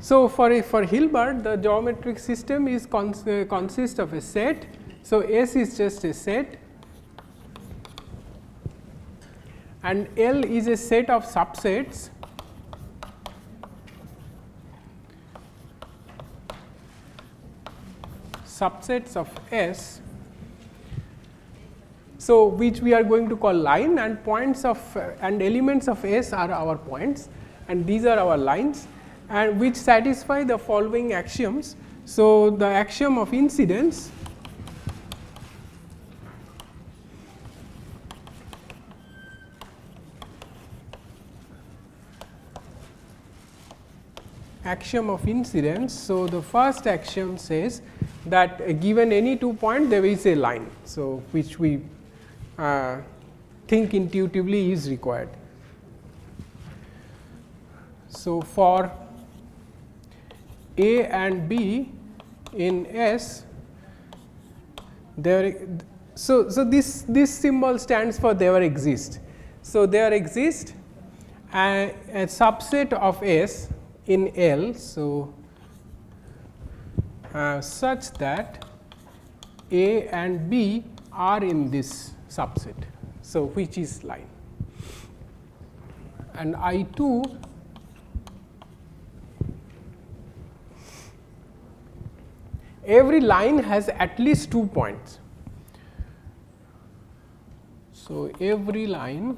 So, for Hilbert, the geometric system is consists of a set. So, S is just a set and L is a set of subsets of S. So, which we are going to call line, and points of and elements of S are our points, and these are our lines, and which satisfy the following axioms. So, the axiom of incidence So, the first axiom says that given any 2 point there is a line. So, which we think intuitively is required. So, for A and B in S, there so this symbol stands for there exist. So, there exist a subset of S in L. So, such that A and B are in this subset. So, which is line, and I 2 every line has at least 2 points. So, every line,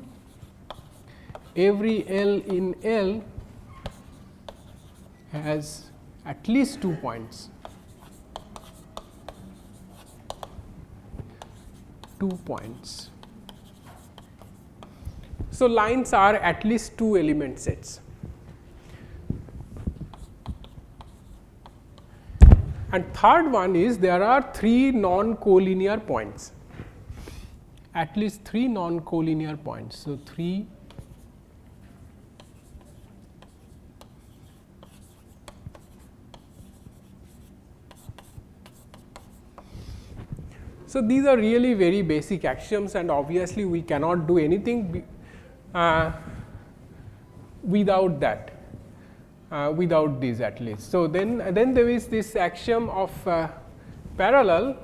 every L in L has at least 2 points. 2 points. So, lines are at least 2 element sets. And third one is there are 3 non-collinear points, at least 3 non-collinear points. So, 3 So, these are really very basic axioms, and obviously, we cannot do anything without that, without these at least. So, then there is this axiom of parallel.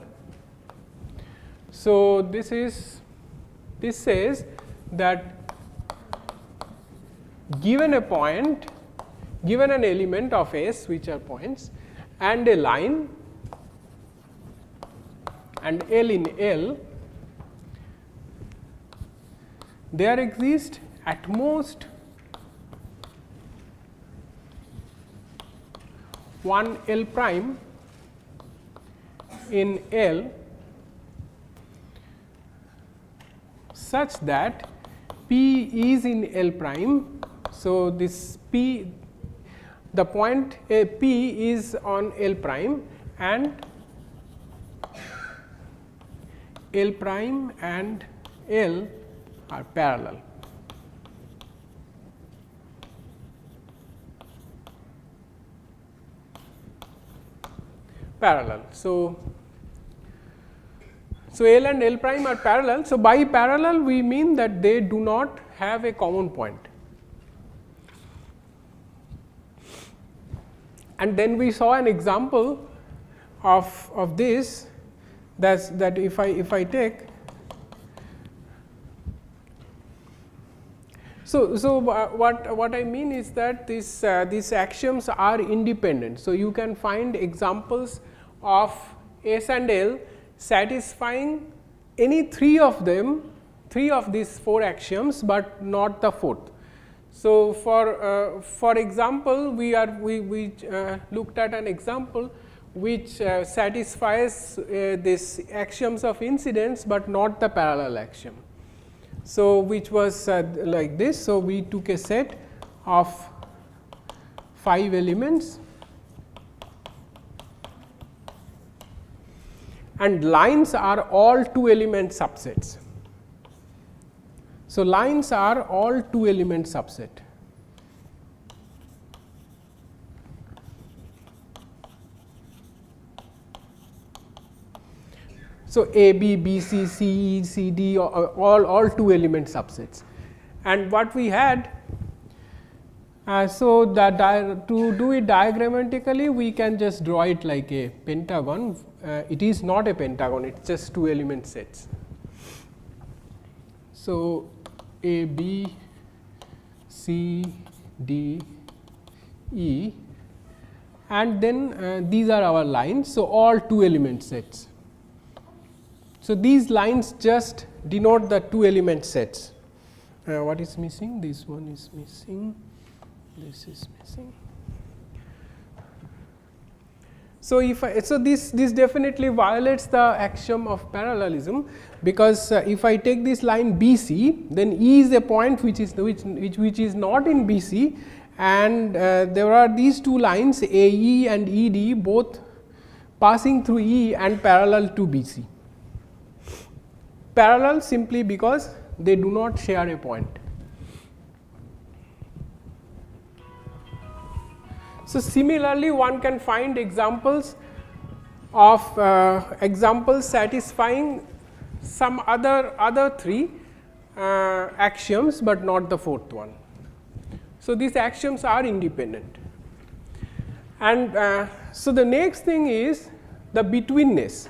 So, this says that given a point, given an element of S which are points and a line and L in L, there exist at most one L prime in L such that P is in L prime. So, this P, the point P is on L prime, and L prime and L are parallel. So, L and L prime are parallel. So, by parallel we mean that they do not have a common point. And then we saw an example of this, that if I take, so what I mean is that these axioms are independent. So, you can find examples of S and L satisfying any 3 of them, 3 of these 4 axioms, but not the 4th. So, for example, we looked at an example which satisfies this axioms of incidence, but not the parallel axiom. So, which was like this. So, we took a set of 5 elements and lines are all 2 element subsets. So, lines are all 2 element subset. So, A, B, B, C, C, E, C, D, all 2 element subsets. And what we had So, to do it diagrammatically, we can just draw it like a pentagon. It is not a pentagon, it is just two element sets. So, A, B, C, D, E, and then these are our lines. So, all two element sets. So, these lines just denote the two element sets. What is missing? This one is missing. This is missing. So, this definitely violates the axiom of parallelism, because if I take this line BC, then E is a point which is not in BC, and there are these two lines AE and ED both passing through E and parallel to BC. Parallel simply because they do not share a point. So, similarly, one can find examples of examples satisfying some other three axioms, but not the fourth one. So, these axioms are independent. And so, the next thing is the betweenness.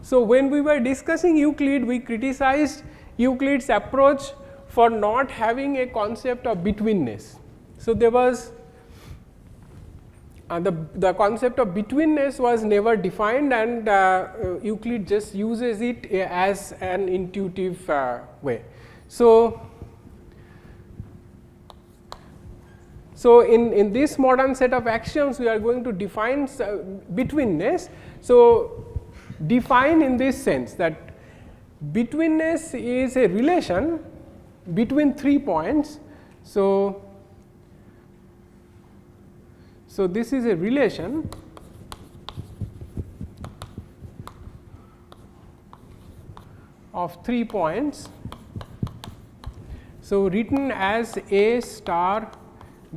So, when we were discussing Euclid, we criticized Euclid's approach for not having a concept of betweenness. So, there was the concept of betweenness was never defined, and Euclid just uses it as an intuitive way. So, in this modern set of axioms, we are going to define betweenness. So, define in this sense that betweenness is a relation between 3 points. So, this is a relation of 3 points. So, written as A star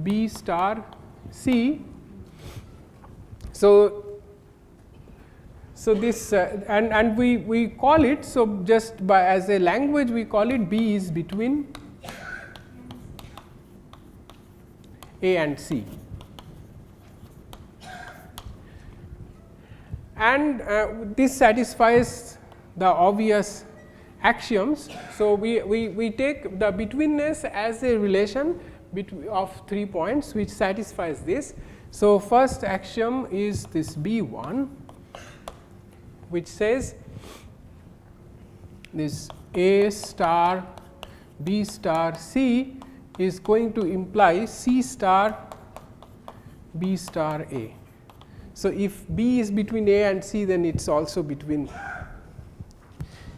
B star C. So, this and we call it, so just by as a language we call it B is between A and C. And this satisfies the obvious axioms. So, we take the betweenness as a relation of 3 points which satisfies this. So, first axiom is this B1, which says this A star B star C is going to imply C star B star A. So, if B is between A and C, then it is also between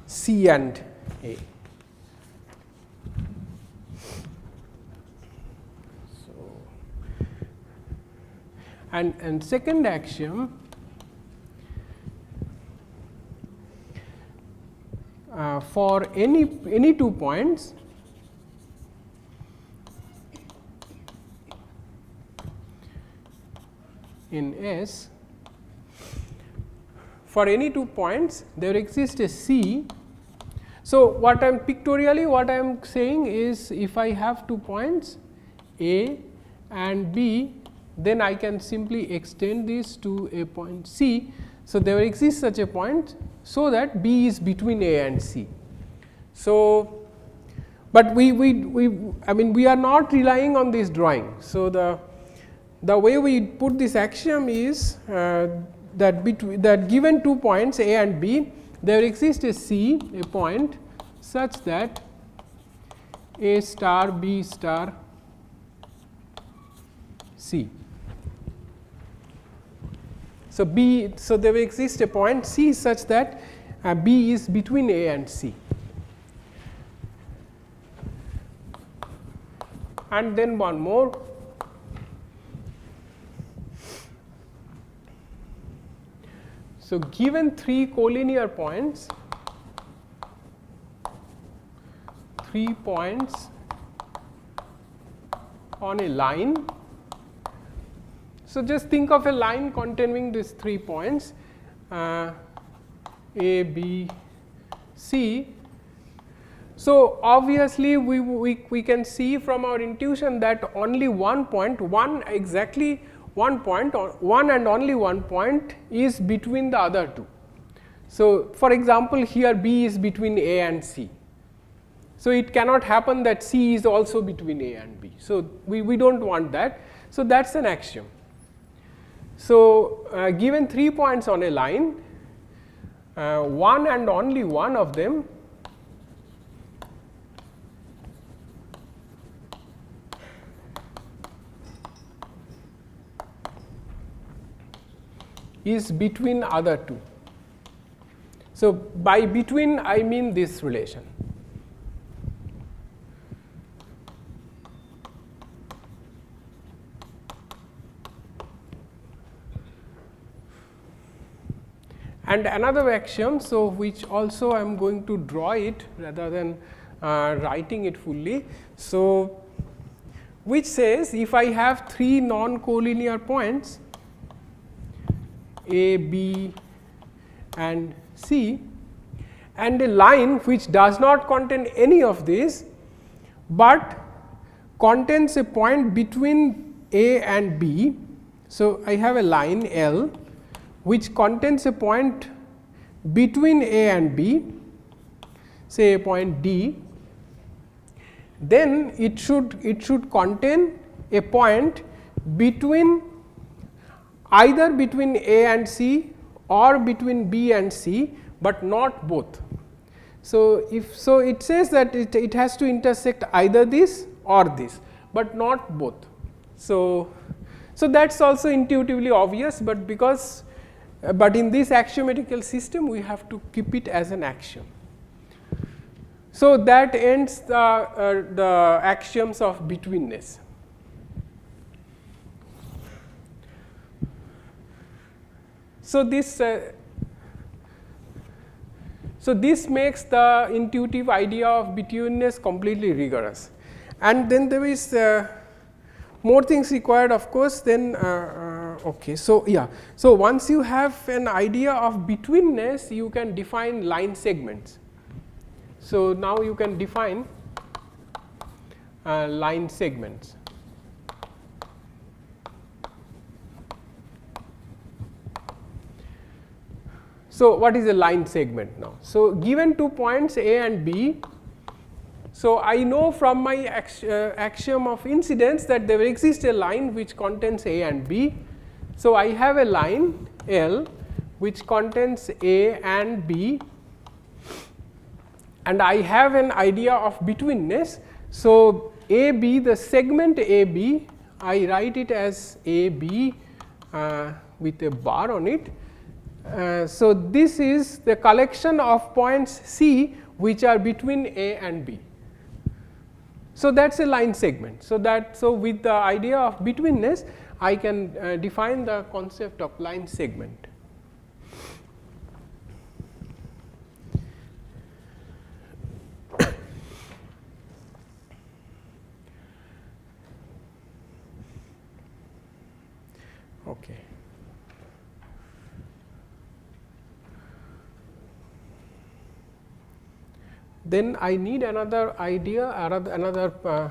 C and A. So, and second axiom, for any 2 points in S, for any 2 points there exists a C. So, what I am pictorially what I am saying is, if I have 2 points A and B, then I can simply extend this to a point C. So, there exists such a point, so that B is between A and C. So, but we I mean we are not relying on this drawing. So, the way we put this axiom is that given 2 points A and B, there exists a C, a point such that A star B star C. So, so there exists a point C such that B is between A and C. And then one more. So, given 3 collinear points, 3 points on a line. So, just think of a line containing these 3 points, A, B, C. So, obviously, we can see from our intuition that only one point, exactly one point, or one and only one point is between the other two. So, for example, here B is between A and C. So, it cannot happen that C is also between A and B. So, we do not want that. So, that is an axiom. So, given 3 points on a line, one and only one of them is between other two. So, by between I mean this relation. And another axiom, so which also I am going to draw it rather than writing it fully. So, which says if I have 3 non-collinear points A, B and C, and a line which does not contain any of these, but contains a point between A and B. So, I have a line L which contains a point between A and B, say a point D, then it should contain a point between either between A and C or between B and C, but not both. So, it says that it has to intersect either this or this, but not both. So, that is also intuitively obvious, but because but in this axiomatical system we have to keep it as an axiom. So, that ends the axioms of betweenness. So, this makes the intuitive idea of betweenness completely rigorous, and then there is more things required, of course. Then okay, so yeah, so once you have an idea of betweenness, you can define line segments. So, now you can define line segments. So, what is a line segment now? So, given 2 points A and B, so I know from my axiom of incidence that there exists a line which contains A and B. So, I have a line L which contains A and B, and I have an idea of betweenness. So, AB, the segment AB, I write it as AB with a bar on it. So, this is the collection of points C which are between A and B. So, that is a line segment. So, with the idea of betweenness, I can define the concept of line segment. Okay. Then I need another idea, another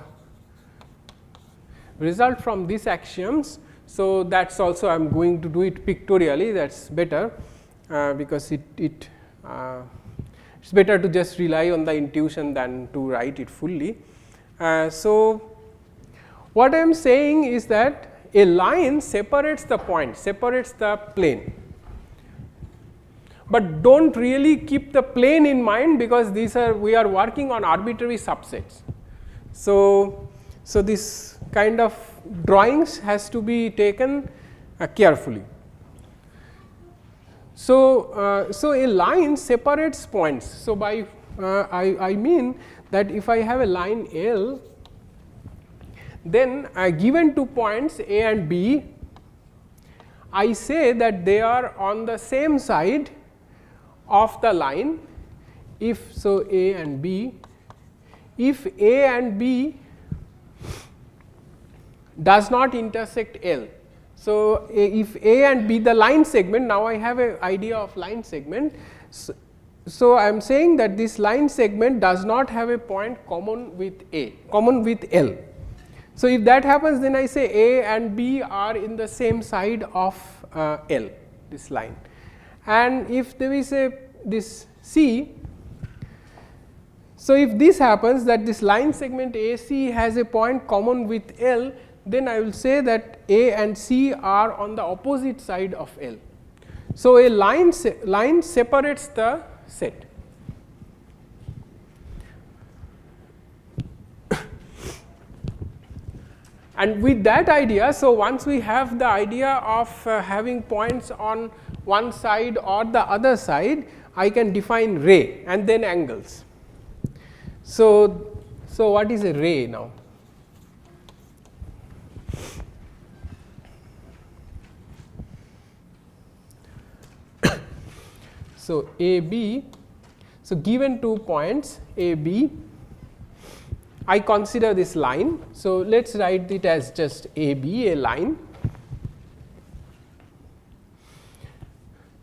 result from these axioms. So, that is also I am going to do it pictorially, that is better, because it is better to just rely on the intuition than to write it fully. So, what I am saying is that a line separates the point, separates the plane, but do not really keep the plane in mind, because we are working on arbitrary subsets. So, this kind of drawings has to be taken carefully. So, a line separates points. So, by I mean that if I have a line L, then given 2 points A and B, I say that they are on the same side of the line, if so A and B, if A and B does not intersect L. So, if A and B the line segment, now I have an idea of line segment. So, I am saying that this line segment does not have a point common with A, common with L. So, if that happens, then I say A and B are in the same side of L, this line. And if there is a this C, so if this happens, that this line segment AC has a point common with L, then I will say that A and C are on the opposite side of L. So, a line separates the set. And with that idea, so once we have the idea of having points on one side or the other side, I can define ray and then angles. So what is a ray now? So, AB, so given 2 points AB, I consider this line. So, let us write it as just AB, a line.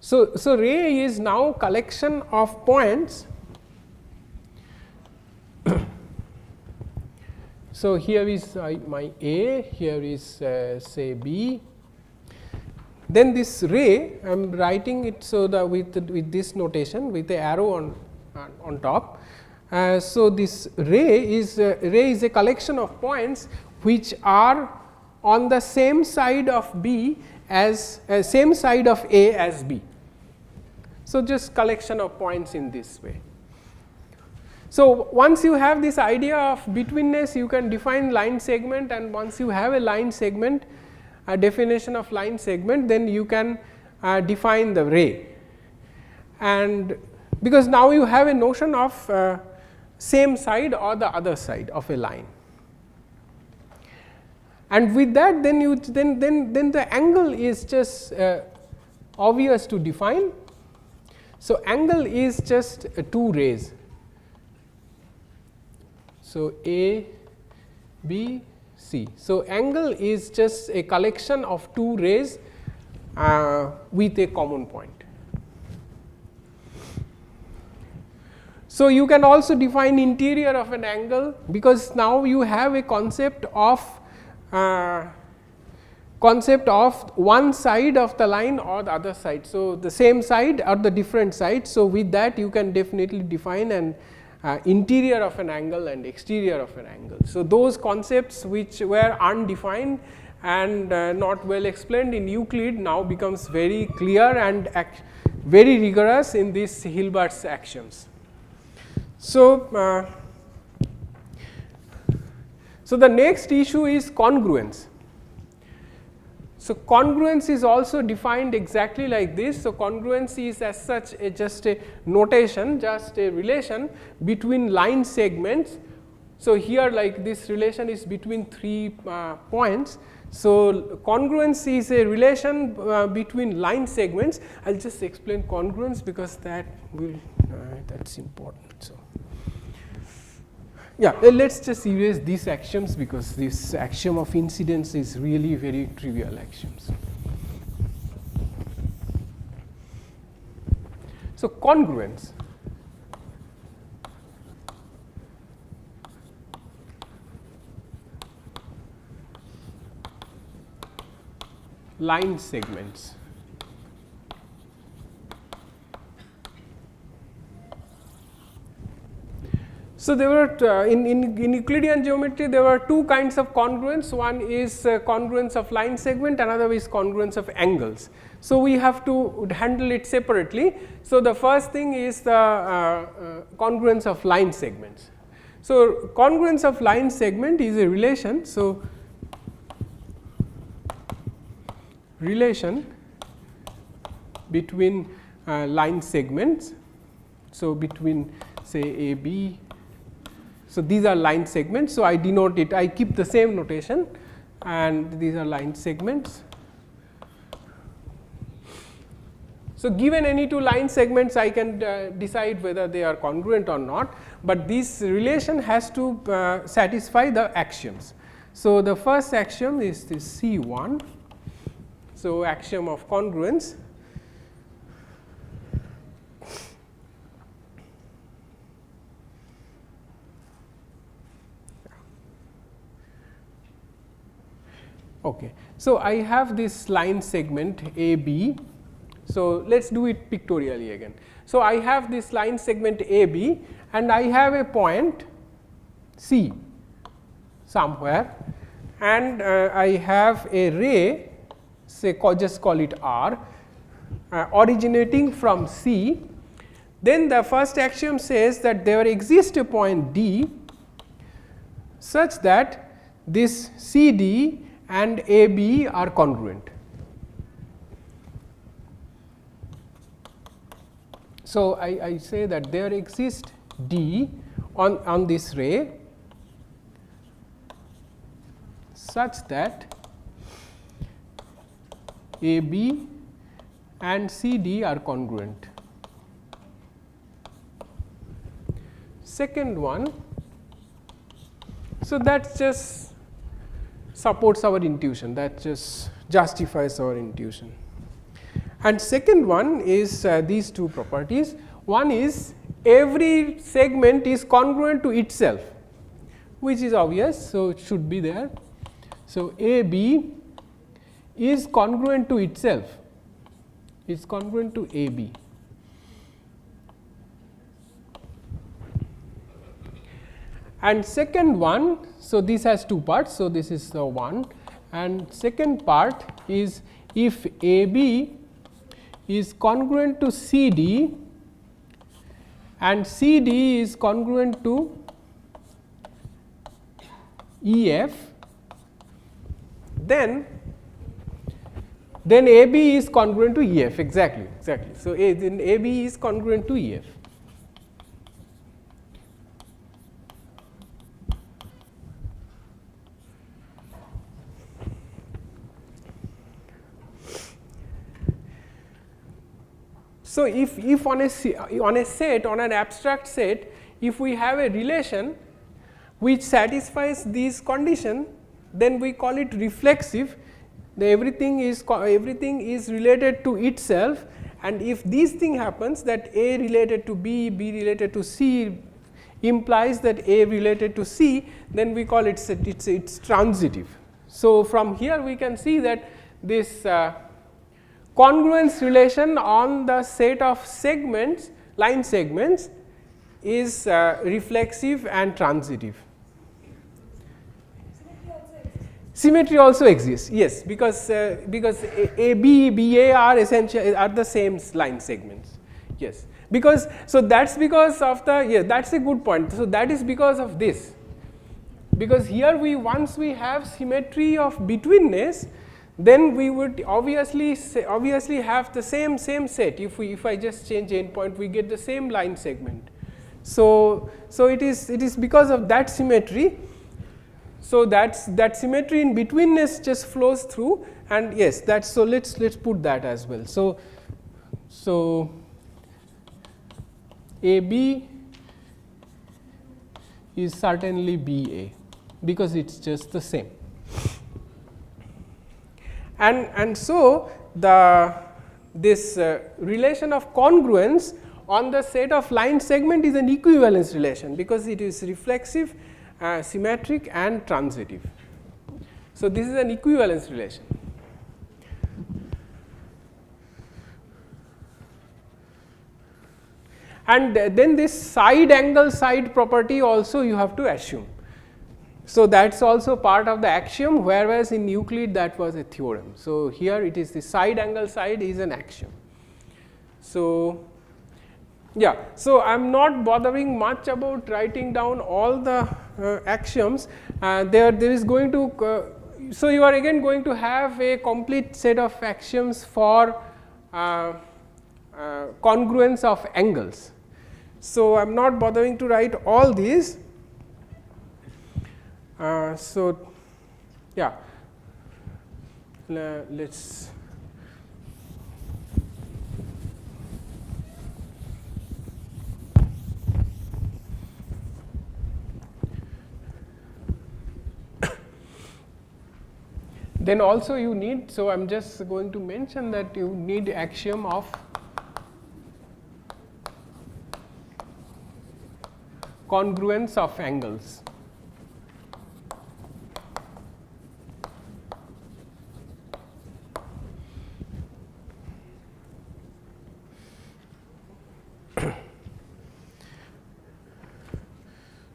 So, ray is now collection of points. So, here is my A, here is say B. Then this ray, I am writing it so that with this notation, with the arrow on top. So, this ray is a collection of points which are on the same side of B as same side of A as B. So, just collection of points in this way. So, once you have this idea of betweenness, you can define line segment, and once you have a line segment, a definition of line segment, then you can define the ray. And because now you have a notion of same side or the other side of a line, and with that then you then the angle is just obvious to define. So, angle is just 2 rays. So, A, B, C. So, angle is just a collection of 2 rays with a common point. So, you can also define interior of an angle, because now you have a concept of one side of the line or the other side. So, the same side or the different side. So, with that you can definitely define an interior of an angle and exterior of an angle. So, those concepts which were undefined and not well explained in Euclid now becomes very clear and very rigorous in these Hilbert's axioms. So, the next issue is congruence. So, congruence is also defined exactly like this. So, congruence is as such just a notation, just a relation between line segments. So, here like this relation is between 3 points. So, congruence is a relation between line segments. I will just explain congruence, because that will that is important. So, yeah, let us just erase these axioms, because this axiom of incidence is really very trivial axioms. So, congruence. Line segments. So, there were in Euclidean geometry there were 2 kinds of congruence. One is congruence of line segment, another is congruence of angles. So, we have to handle it separately. So, the first thing is the congruence of line segments. So, congruence of line segment is a relation. So, relation between line segments. So, between say A, B. So, these are line segments. So, I denote it, I keep the same notation, and these are line segments. So, given any 2 line segments, I can decide whether they are congruent or not, but this relation has to satisfy the axioms. So, the first axiom is this C1. So, axiom of congruence. Okay. So, I have this line segment A B. So, let us do it pictorially again. So, I have this line segment A B and I have a point C somewhere, and I have a ray, say just call it R, originating from C. Then the first axiom says that there exists a point D such that this C D and A B are congruent. So, I say that there exists D on this ray such that A B and C D are congruent. Second one, so that just supports our intuition, that just justifies our intuition. And second one is these two properties. One is every segment is congruent to itself, which is obvious. So, it should be there. So, A B is congruent to itself, is congruent to A B. And second one, so this has two parts. So, this is the one, and second part is if A B is congruent to C D and C D is congruent to E F, then A B is congruent to E F, exactly. So, then A B is congruent to E F. So, if on a set, on an abstract set, if we have a relation which satisfies these condition, then we call it reflexive. Everything is related to itself, and if this thing happens, that A related to B, B related to C implies that A related to C, then we call it it's transitive. So, from here we can see that this congruence relation on the set of segments, line segments, is reflexive and transitive. Symmetry also exists, yes, because A B, B A are essentially are the same line segments, yes. Because so that's because of the that's a good point. So that is because of this, because here once we have symmetry of betweenness, then we would obviously have the same set. If I just change endpoint, we get the same line segment. So it is because of that symmetry. So that symmetry in betweenness just flows through, and yes, that's so. Let's put that as well. So A B is certainly B A, because it's just the same. And so this relation of congruence on the set of line segment is an equivalence relation, because it is reflexive, symmetric and transitive. So, this is an equivalence relation. And then this side angle side property also you have to assume. So, that is also part of the axiom, whereas in Euclid that was a theorem. So, here it is the side angle side is an axiom. So, yeah, so I am not bothering much about writing down all the axioms. There is going to so you are again going to have a complete set of axioms for congruence of angles. So, I am not bothering to write all these. So, yeah, let's Then also you need, so I am just going to mention that you need axiom of congruence of angles.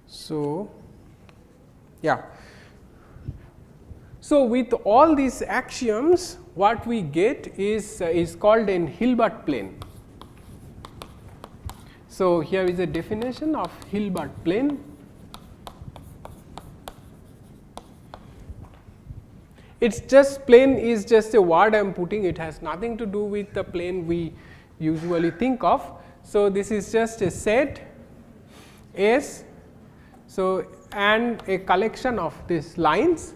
So, yeah. So, with all these axioms, what we get is called an Hilbert plane. So, here is a definition of Hilbert plane. It's just plane is just a word I am putting, it has nothing to do with the plane we usually think of. So, this is just a set S, so and a collection of these lines.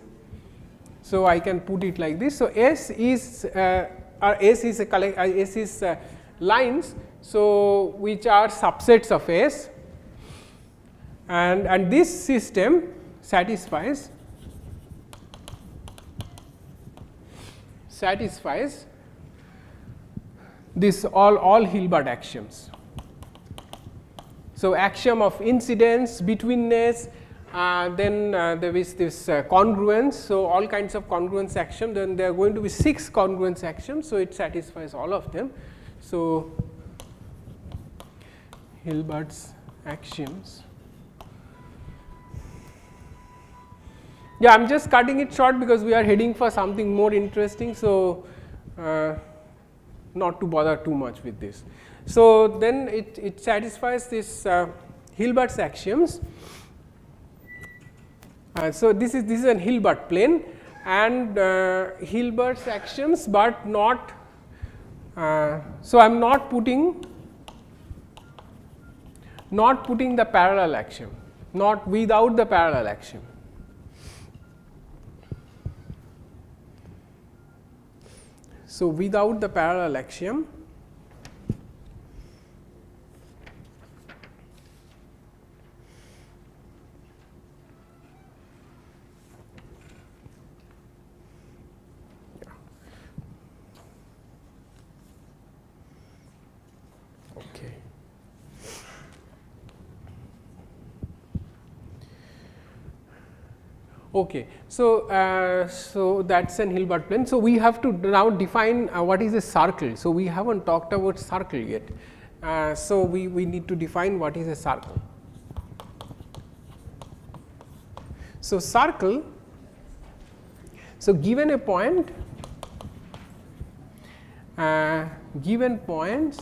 So, I can put it like this. So, S is lines, so which are subsets of S, and this system satisfies this all Hilbert axioms. So, axiom of incidence, betweenness, then there is this congruence. So, all kinds of congruence axiom, then there are going to be 6 congruence axioms. So, it satisfies all of them. So, Hilbert's axioms. Yeah, I am just cutting it short because we are heading for something more interesting. So, not to bother too much with this. So, then it satisfies this Hilbert's axioms. So, this is an Hilbert plane and Hilbert's axioms, but not. So, I am not putting the parallel axiom, not without the parallel axiom. So, without the parallel axiom, okay. So, so that is an Hilbert plane. So, we have to now define what is a circle. So, we have not talked about circle yet. So, we need to define what is a circle. So, circle, so given a point, given points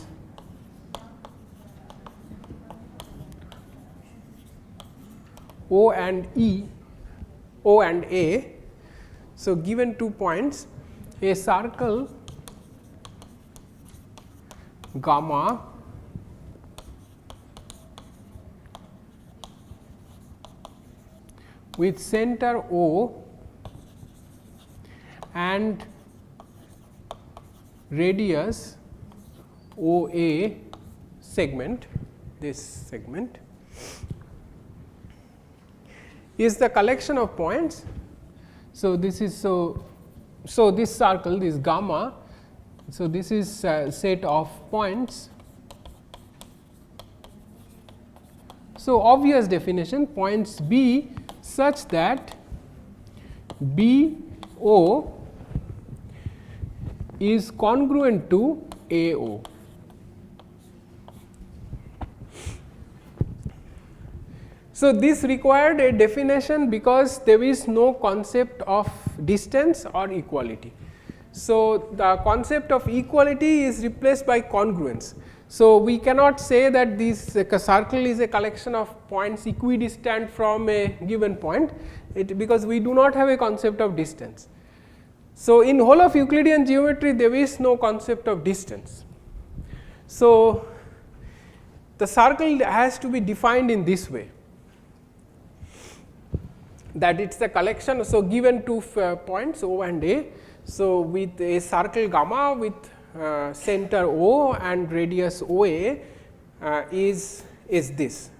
O and E, O and A. So, given 2 points, a circle gamma with center O and radius OA segment, this segment is the collection of points. So, this is so this circle, this gamma, so this is a set of points. So, obvious definition, points B such that BO is congruent to AO. So, this required a definition because there is no concept of distance or equality. So, the concept of equality is replaced by congruence. So, we cannot say that this circle is a collection of points equidistant from a given point, because we do not have a concept of distance. So, in whole of Euclidean geometry there is no concept of distance. So, the circle has to be defined in this way, that it is the collection. So, given 2 points O and A. So, with a circle gamma with center O and radius OA is this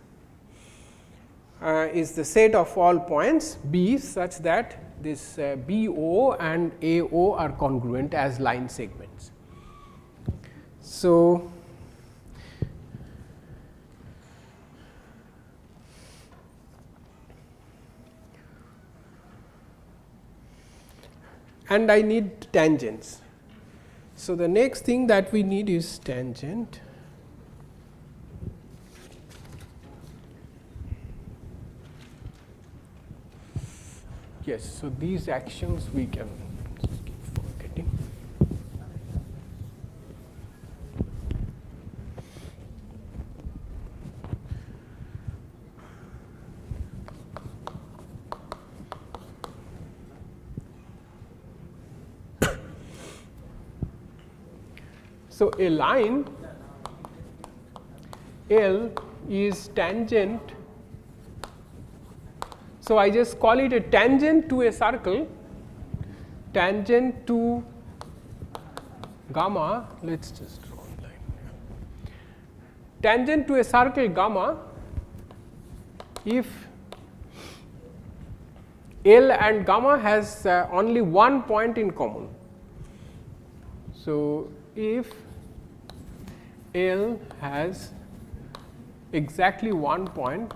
is the set of all points B such that this BO and AO are congruent as line segments. So, and I need tangents. So, the next thing that we need is tangent. Yes, so these axioms we can keep forgetting. So, a line L is tangent. So, I just call it a tangent to a circle, tangent to gamma. Let us just draw a line. Tangent to a circle gamma if L and gamma has only one point in common. So, if L has exactly one point,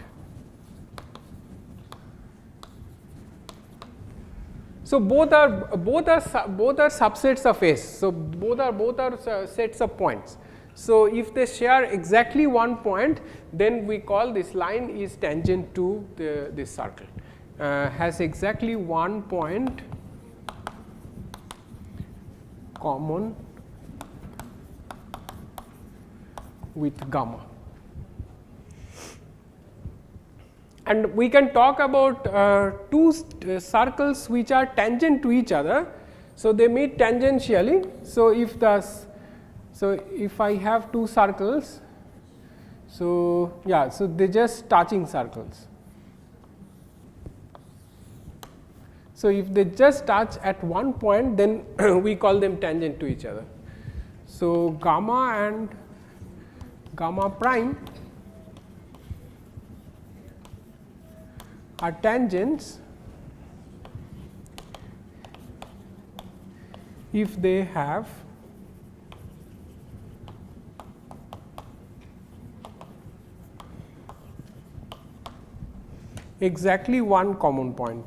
so both are subsets of S. So, both are sets of points. So, if they share exactly one point, then we call this line is tangent to this circle, has exactly one point common with gamma. And we can talk about two circles which are tangent to each other. So, they meet tangentially. So, if I have two circles, so yeah, so they just touching circles. So, if they just touch at one point, then we call them tangent to each other. So, gamma and gamma prime are tangents if they have exactly one common point.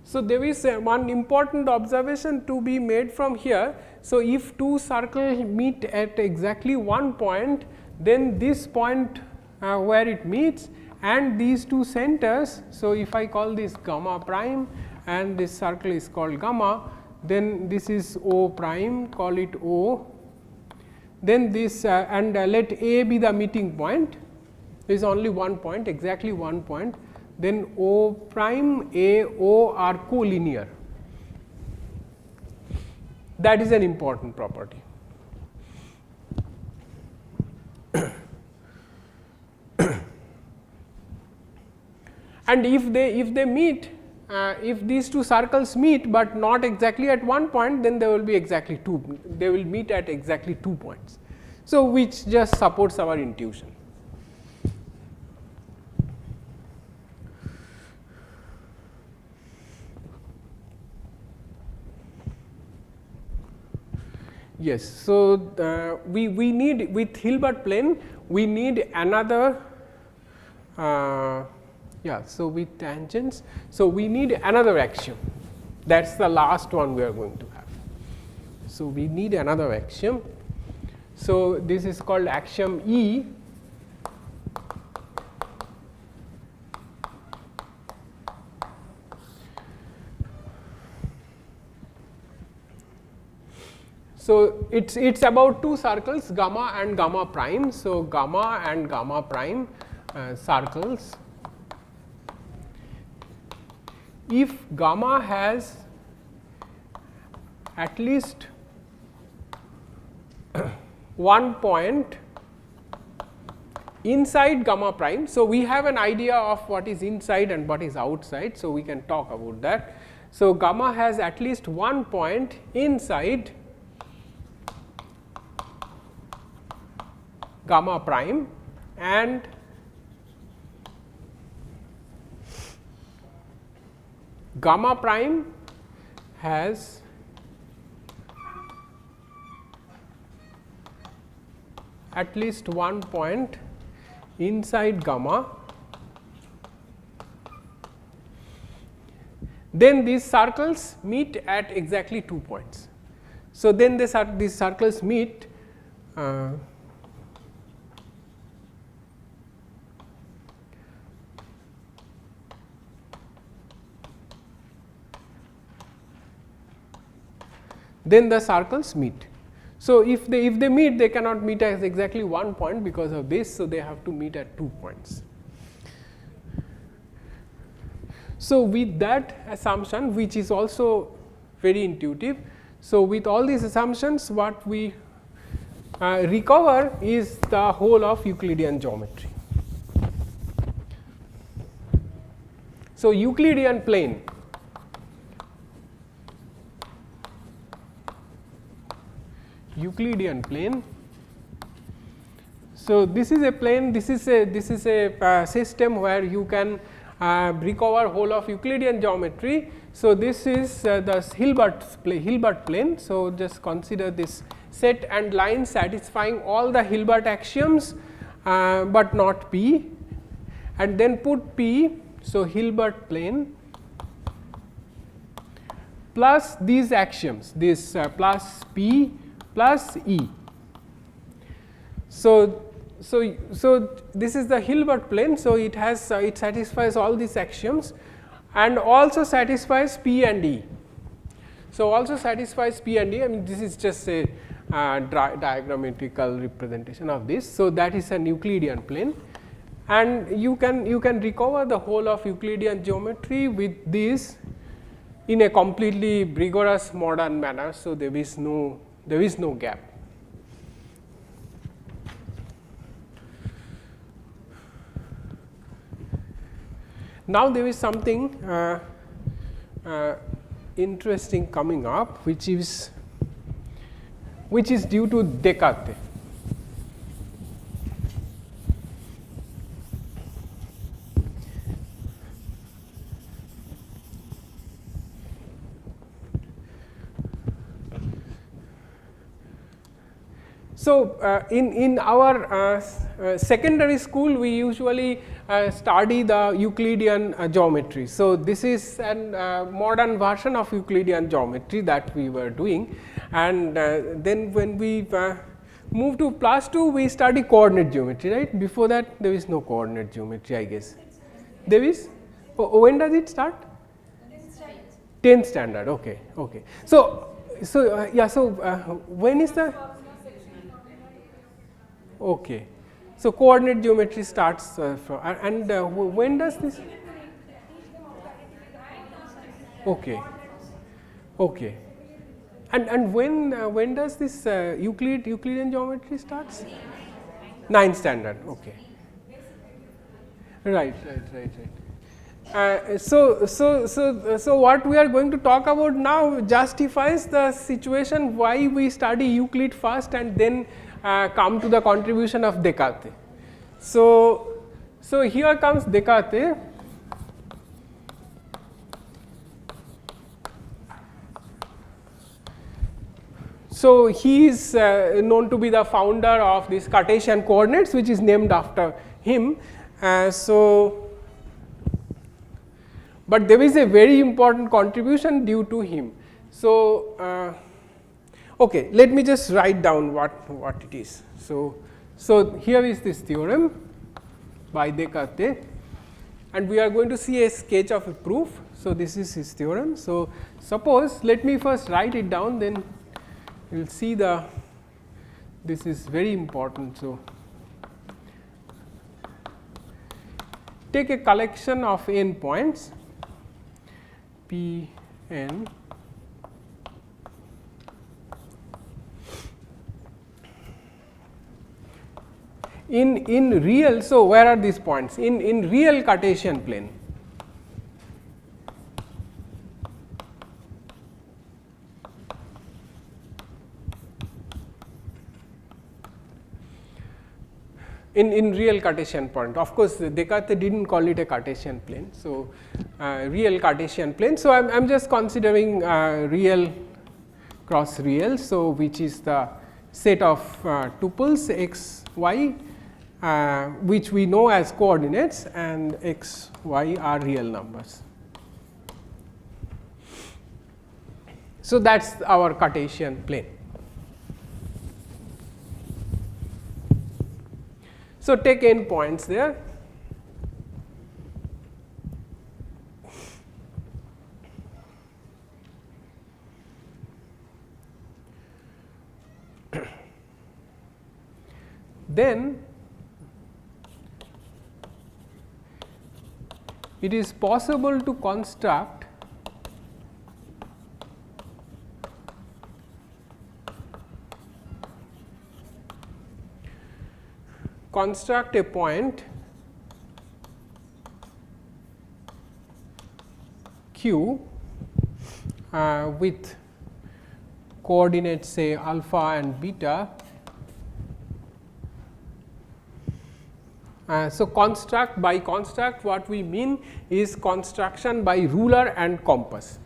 So, there is one important observation to be made from here. So, if two circles meet at exactly one point, then this point where it meets and these two centers. So, if I call this gamma prime and this circle is called gamma, then this is O prime, call it O, then this and let A be the meeting point. There is only one point, exactly one point. Then O prime A O are collinear. That is an important property. And if they meet, if these two circles meet, but not exactly at one point, then there will be exactly two. They will meet at exactly 2 points. So, which just supports our intuition. Yes. So, we need with Hilbert plane we need another so with tangents. So, we need another axiom, that is the last one we are going to have. So, we need another axiom. So, this is called axiom E. So, it is about two circles, gamma and gamma prime. So, gamma and gamma prime circles. If gamma has at least one point inside gamma prime. So, we have an idea of what is inside and what is outside. So, we can talk about that. So, gamma has at least one point inside gamma prime and gamma prime has at least one point inside gamma, then these circles meet at exactly 2 points. So, then these circles meet then the circles meet. So, if they meet, they cannot meet at exactly one point because of this. So, they have to meet at 2 points. So, with that assumption, which is also very intuitive. So, with all these assumptions, what we recover is the whole of Euclidean geometry. So, Euclidean plane So, this is a plane, this is a system where you can recover whole of Euclidean geometry. So, this is the Hilbert plane. So, just consider this set and line satisfying all the Hilbert axioms, but not P, and then put P. So, Hilbert plane plus these axioms, this plus P plus E. So, this is the Hilbert plane. So, it has it satisfies all these axioms and also satisfies P and E. So, also satisfies P and E. I mean, this is just a diagrammatic representation of this. So, that is an Euclidean plane, and you can recover the whole of Euclidean geometry with this in a completely rigorous modern manner. So, there is no gap. Now, there is something interesting coming up, which is due to Descartes. So, in our secondary school, we usually study the Euclidean geometry. So, this is a modern version of Euclidean geometry that we were doing, and then when we move to +2, we study coordinate geometry, right. Before that, there is no coordinate geometry, I guess. There is? Oh, when does it start? 10th standard. Okay. So yeah. So, when is the? Okay. So, coordinate geometry starts from, and when does this? Okay. And when does this Euclidean geometry starts? 9th standard. Okay. Right. So what we are going to talk about now justifies the situation why we study Euclid first and then come to the contribution of Descartes. So here comes Descartes. So he is known to be the founder of this Cartesian coordinates, which is named after him. But there is a very important contribution due to him. So, okay, let me just write down what it is. So here is this theorem by Descartes, and we are going to see a sketch of a proof. So, this is his theorem. So, suppose let me first write it down, then you will see this is very important. So, take a collection of n points P n in real, so where are these points? In real Cartesian plane, in real Cartesian point. Of course, Descartes did not call it a Cartesian plane. So, real Cartesian plane. So, I am just considering real cross real. So, which is the set of tuples x y which we know as coordinates, and x y are real numbers. So, that is our Cartesian plane. So, take n points there. Then it is possible to construct a point q with coordinates say alpha and beta. So, by construct what we mean is construction by ruler and compass,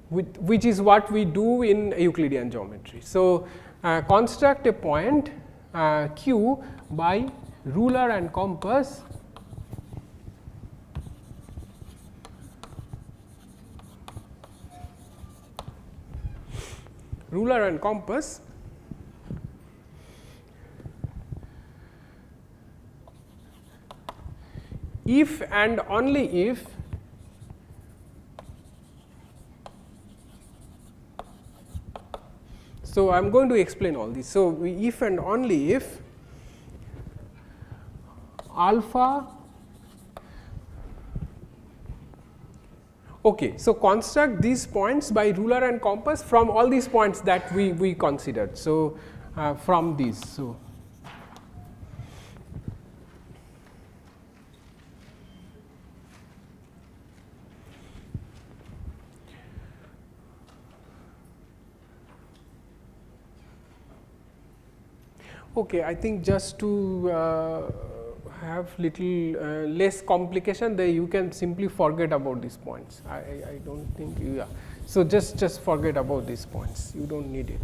which is what we do in Euclidean geometry. So, construct a point q by ruler and compass if and only if so I am going to explain all this. So, if and only if alpha, okay. So, construct these points by ruler and compass from all these points that we considered. So, from these. So, okay, I think just to have little less complication, there you can simply forget about these points. I do not think you are. So, just forget about these points, you do not need it.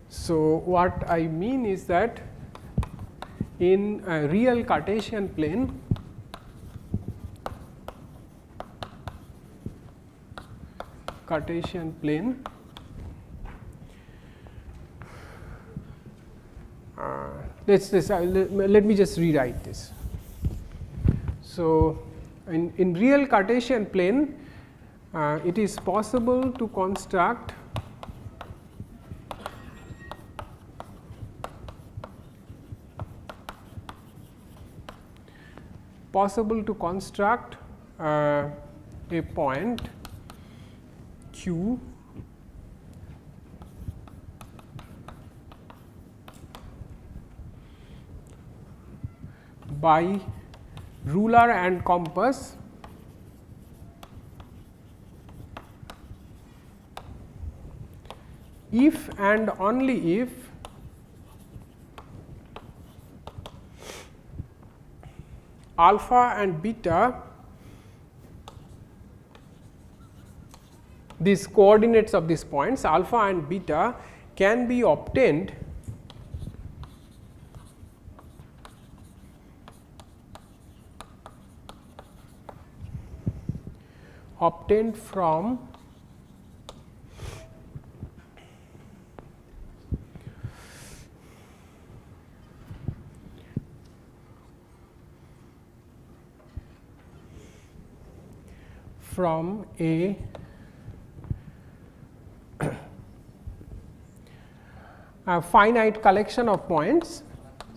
So, what I mean is that in a real Cartesian plane, let me just rewrite this. So, in real Cartesian plane, it is possible to construct a point q by ruler and compass if and only if alpha and beta, these coordinates of these points alpha and beta can be obtained from a finite collection of points.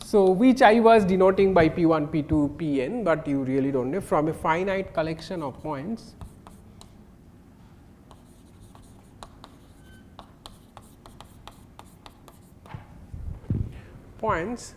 So, which I was denoting by P1, P2, Pn, but you really do not know, from a finite collection of points points.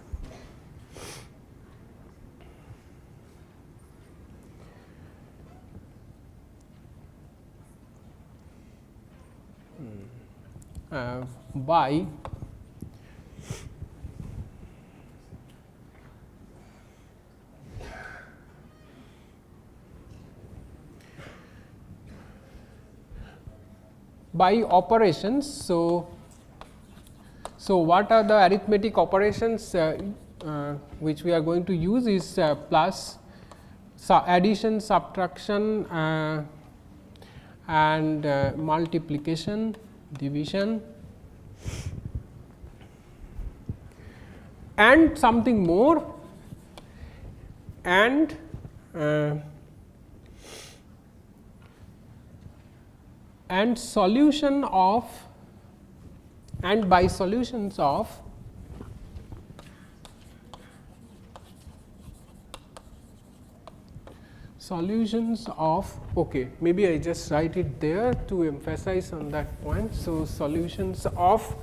By operations. So what are the arithmetic operations which we are going to use is plus, addition, subtraction, and multiplication, division, and something more, and solution of, and by solutions of okay, maybe I just write it there to emphasize on that point. So, solutions of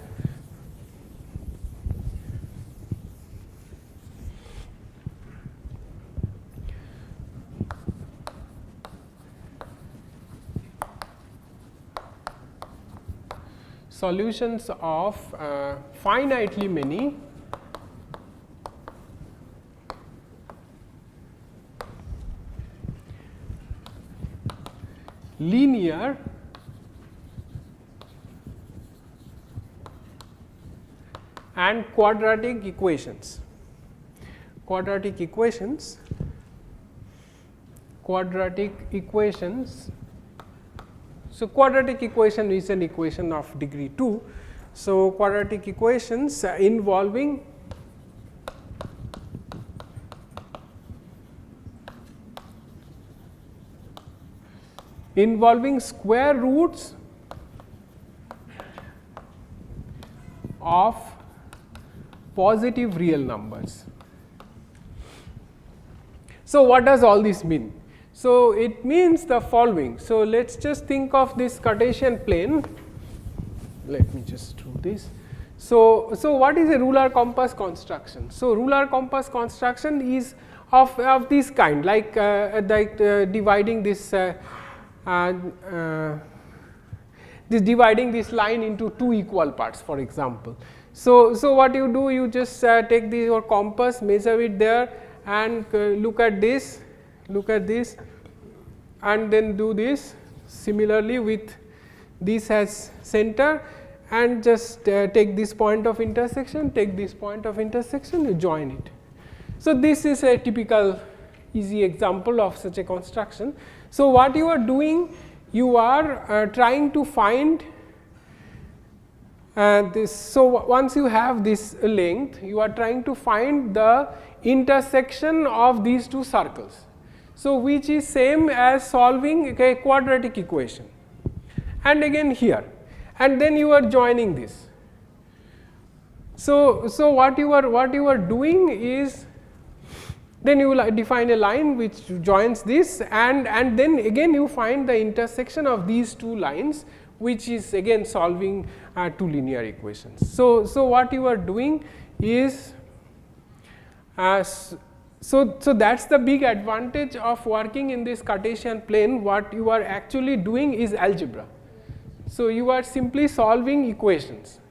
finitely many linear and quadratic equations. So, quadratic equation is an equation of degree 2. So, quadratic equations involving square roots of positive real numbers. So, what does all this mean? So, it means the following. So, let us just think of this Cartesian plane. Let me just do this. So, what is a ruler compass construction? So, ruler compass construction is of this kind, like dividing this dividing this line into two equal parts, for example. So, what you do, you just take your compass, measure it there, and look at this, and then do this similarly with this as center, and just take this point of intersection, you join it. So, this is a typical easy example of such a construction. So, what you are doing, you are trying to find this. So, once you have this length, you are trying to find the intersection of these two circles. So, which is same as solving a quadratic equation, and again here, and then you are joining this. So, what you are doing is, then you will define a line which joins this, and then again you find the intersection of these two lines, which is again solving two linear equations. So, what you are doing is so that is the big advantage of working in this Cartesian plane. What you are actually doing is algebra. So, you are simply solving equations,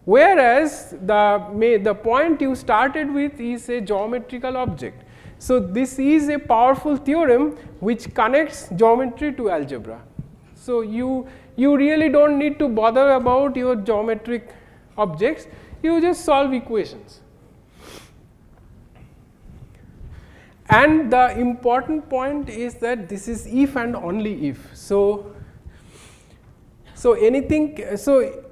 whereas the point you started with is a geometrical object. So, this is a powerful theorem which connects geometry to algebra. So, you really do not need to bother about your geometric objects, you just solve equations. And the important point is that this is if and only if. So, anything, so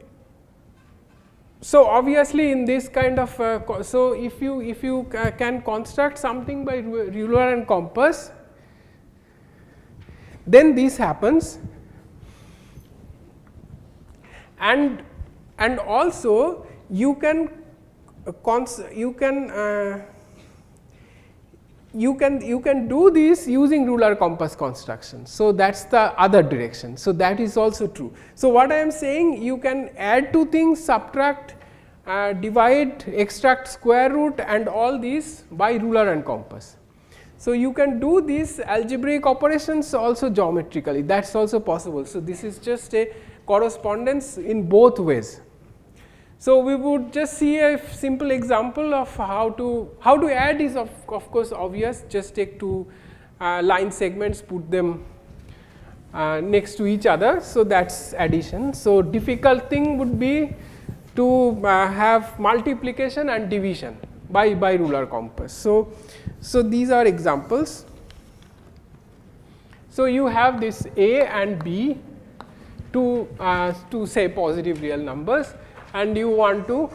obviously in this kind of so if you can construct something by ruler and compass, then this happens, and also you can do this using ruler compass construction. So, that is the other direction. So, that is also true. So, what I am saying, you can add two things, subtract divide, extract square root and all these by ruler and compass. So, you can do these algebraic operations also geometrically, that is also possible. So, this is just a correspondence in both ways. So, we would just see a simple example of how to add is of course obvious, just take two line segments, put them next to each other. So, that is addition. So, difficult thing would be to have multiplication and division by ruler compass. So, these are examples. So, you have this A and B to say positive real numbers, and you want to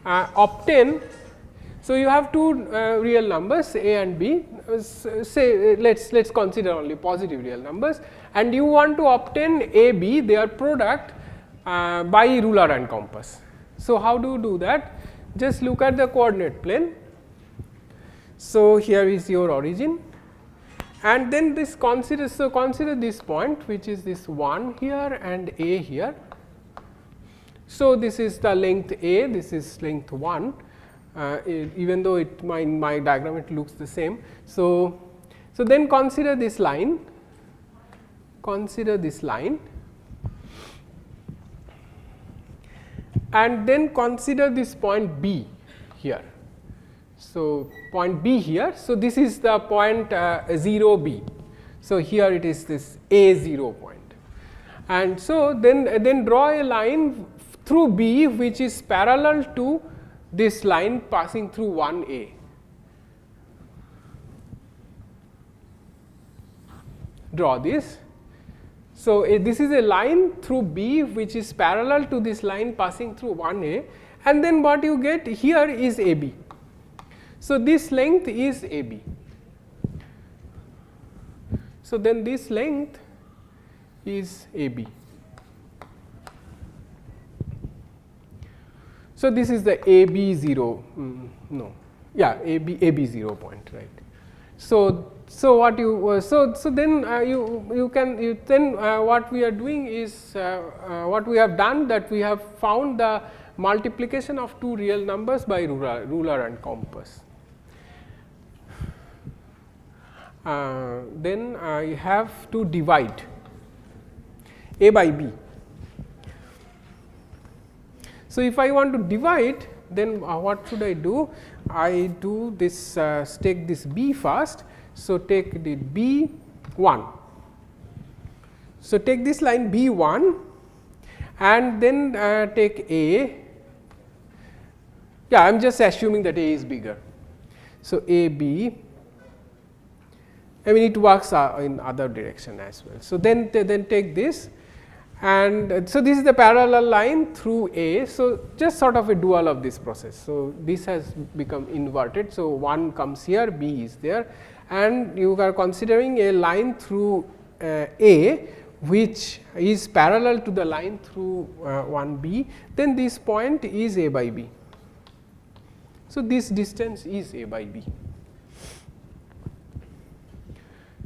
obtain. So, you have two real numbers A and B, say let's consider only positive real numbers, and you want to obtain A B, their product by ruler and compass. So, how do you do that? Just look at the coordinate plane. So, here is your origin, and then this consider this point, which is this 1 here and A here. So, this is the length A, this is length 1, even though in my diagram it looks the same. So, then consider this line, and then consider this point B here. So, point B here. So, this is the point 0 B. So, here it is this A 0 point, and so then draw a line through B which is parallel to this line passing through 1 A. Draw this. So, this is a line through B which is parallel to this line passing through 1 A, and then what you get here is A B. So, this length is A B. So, then this length is A B. So, this is the A B 0, A B 0 point, right. So, what you so then what we are doing is what we have done, that we have found the multiplication of two real numbers by ruler and compass. Then I have to divide A by B. So, if I want to divide, then what should I do? I do this, take this B first. So, take the B 1. So, take this line B 1 and then take A. Yeah, I am just assuming that A is bigger. So, A B, I mean it works in other direction as well. So, then take this, and so this is the parallel line through A. So, just sort of a dual of this process. So, this has become inverted. So, 1 comes here, B is there, and you are considering a line through A which is parallel to the line through 1 B, then this point is A by B. So, this distance is A by B.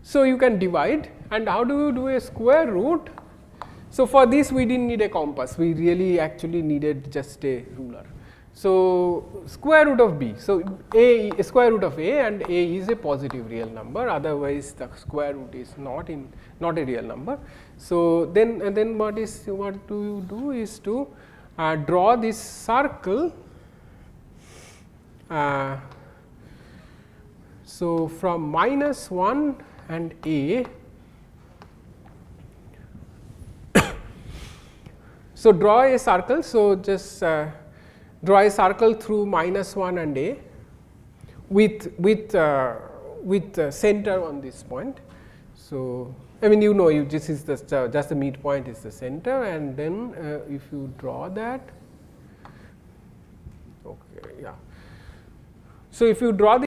So, you can divide, and how do you do a square root? So, for this we did not need a compass, we really actually needed just a ruler. So, square root of B. So, square root of A, and A is a positive real number, otherwise the square root is not a real number. So, then what do you do is to draw this circle. So, from -1 and A, so draw a circle. So, just draw a circle through -1 and A with center on this point. So, I mean this is just the midpoint is the center, and then if you draw that, okay, yeah. So, if you draw the